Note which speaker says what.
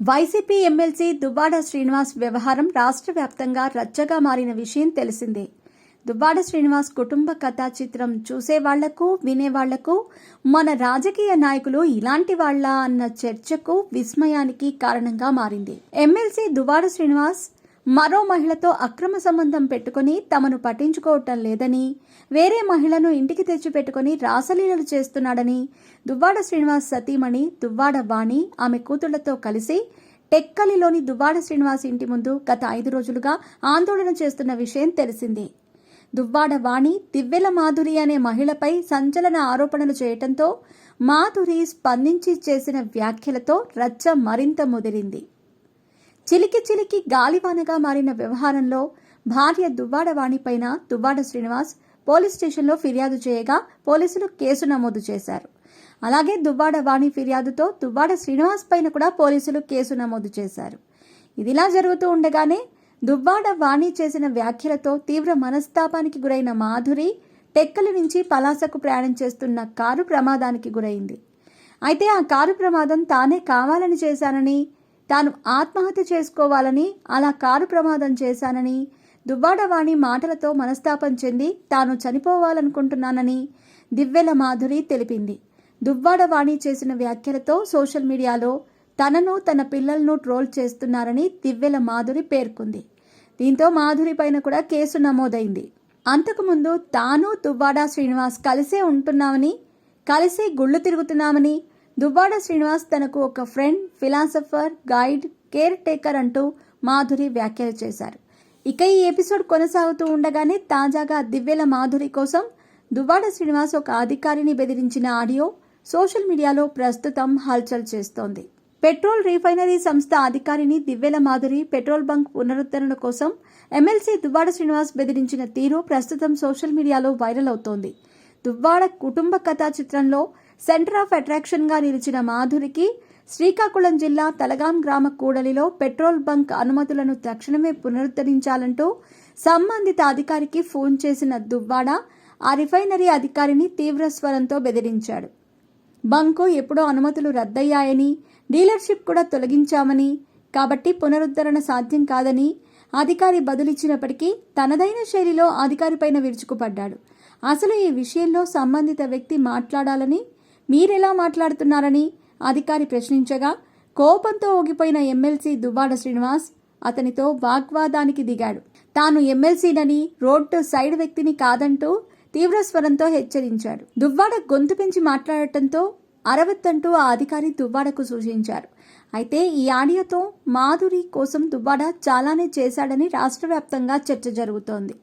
Speaker 1: YCP MLC Duvvada Srinivas వ్యవహారం రాష్ట్ర వ్యాప్తంగా రచ్చగా మారిన విషయం తెలిసిందే. దువ్వాడ శ్రీనివాస్ కుటుంబ కథా చిత్రం చూసేవాళ్లకు, వినేవాళ్లకు మన రాజకీయ నాయకులు ఇలాంటి వాళ్ల అన్న చర్చకు, విస్మయానికి కారణంగా మారింది. ఎమ్మెల్సీ దువ్వాడ శ్రీనివాస్ మరో మహిళతో అక్రమ సంబంధం పెట్టుకుని తమను పట్టించుకోవటం లేదని, వేరే మహిళను ఇంటికి తెచ్చిపెట్టుకుని రాసలీలలు చేస్తున్నాడని దువ్వాడ శ్రీనివాస్ సతీమణి దువ్వాడ వాణి ఆమె కూతుళ్లతో కలిసి టెక్కలిలోని దువ్వాడ శ్రీనివాస్ ఇంటి ముందు గత 5 రోజులుగా ఆందోళన చేస్తున్న విషయం తెలిసిందే. దువ్వాడ వాణి దివ్వెల మాధురి అనే మహిళపై సంచలన ఆరోపణలు చేయటంతో మాధురి స్పందించి చేసిన వ్యాఖ్యలతో రచ్చ మరింత ముదిరింది. చిలికి చిలికి గాలివానగా మారిన వ్యవహారంలో భార్య దువ్వాడ వాణిపైన దువ్వాడ శ్రీనివాస్ పోలీస్ స్టేషన్లో ఫిర్యాదు చేయగా పోలీసులు కేసు నమోదు చేశారు. అలాగే దువ్వాడ వాణి ఫిర్యాదుతో దువ్వాడ శ్రీనివాస్ పైన కూడా పోలీసులు కేసు నమోదు చేశారు. ఇదిలా జరుగుతూ ఉండగానే దువ్వాడ వాణి చేసిన వ్యాఖ్యలతో తీవ్ర మనస్తాపానికి గురైన మాధురి టెక్కలి నుంచి పలాసకు ప్రయాణం చేస్తున్న కారు ప్రమాదానికి గురైంది. అయితే ఆ కారు ప్రమాదం తానే కావాలని చేశానని, తాను ఆత్మహత్య చేసుకోవాలని, అలా కారు ప్రమాదం చేశానని, దువ్వాడ వాణి మాటలతో మనస్తాపం చెంది తాను చనిపోవాలనుకుంటున్నానని దివ్వెల మాధురి తెలిపింది. దువ్వాడ వాణి చేసిన వ్యాఖ్యలతో సోషల్ మీడియాలో తనను, తన పిల్లలను ట్రోల్ చేస్తున్నారని దివ్వెల మాధురి పేర్కొంది. దీంతో మాధురి పైన కూడా కేసు నమోదైంది. అంతకుముందు తాను దువ్వాడ శ్రీనివాస్ కలిసే ఉంటున్నామని, కలిసే గుళ్ళు తిరుగుతున్నామని, దువ్వాడ శ్రీనివాస్ తనకు ఒక friend, philosopher, guide, care taker అంటూ మాధురి వ్యాఖ్యలు చేశారు. ఇక ఈ ఎపిసోడ్ కొనసాగుతూ ఉండగానే తాజాగా దివ్వెల మాధురి కోసం దువ్వాడ శ్రీనివాస్ ఒక అధికారిని బెదిరించిన ఆడియో సోషల్ మీడియాలో ప్రస్తుతం హల్చల్ చేస్తోంది. పెట్రోల్ రీఫైనరీ సంస్థ అధికారిని దివ్వెల మాధురి పెట్రోల్ బంక్ పునరుద్ధరణ కోసం ఎమ్మెల్సీ దువ్వాడ శ్రీనివాస్ బెదిరించిన తీరు ప్రస్తుతం సోషల్ మీడియాలో వైరల్ అవుతోంది. దువ్వాడ కుటుంబ కథా చిత్రంలో సెంటర్ ఆఫ్ అట్రాక్షన్ గా నిలిచిన మాధురికి శ్రీకాకుళం జిల్లా తలగాం గ్రామ కూడలిలో పెట్రోల్ బంక్ అనుమతులను తక్షణమే పునరుద్ధరించాలంటూ సంబంధిత అధికారికి ఫోన్ చేసిన దువ్వాడ ఆ రిఫైనరీ అధికారిని తీవ్ర స్వరంతో బెదిరించాడు. బంకు ఎప్పుడో అనుమతులు రద్దయ్యాయని, డీలర్షిప్ కూడా తొలగించామని, కాబట్టి పునరుద్ధరణ సాధ్యం కాదని అధికారి బదులిచ్చినప్పటికీ తనదైన శైలిలో అధికారిపైన విరుచుకుపడ్డాడు. అసలు ఈ విషయంలో సంబంధిత వ్యక్తి మాట్లాడాలని, మీరెలా మాట్లాడుతున్నారని అధికారి ప్రశ్నించగా కోపంతో ఊగిపోయిన ఎమ్మెల్సీ దువ్వాడ శ్రీనివాస్ అతనితో వాగ్వాదానికి దిగాడు. తాను ఎమ్మెల్సీనని, రోడ్డు సైడ్ వ్యక్తిని కాదంటూ తీవ్ర స్వరంతో హెచ్చరించాడు. దువ్వాడ గొంతు పెంచి మాట్లాడటంతో అరవత్తంటూ ఆ అధికారి దువ్వాడకు సూచించారు. అయితే ఈ ఆడియోతో మాధురి కోసం దువ్వాడ చాలానే చేశాడని రాష్ట్ర వ్యాప్తంగా చర్చ జరుగుతోంది.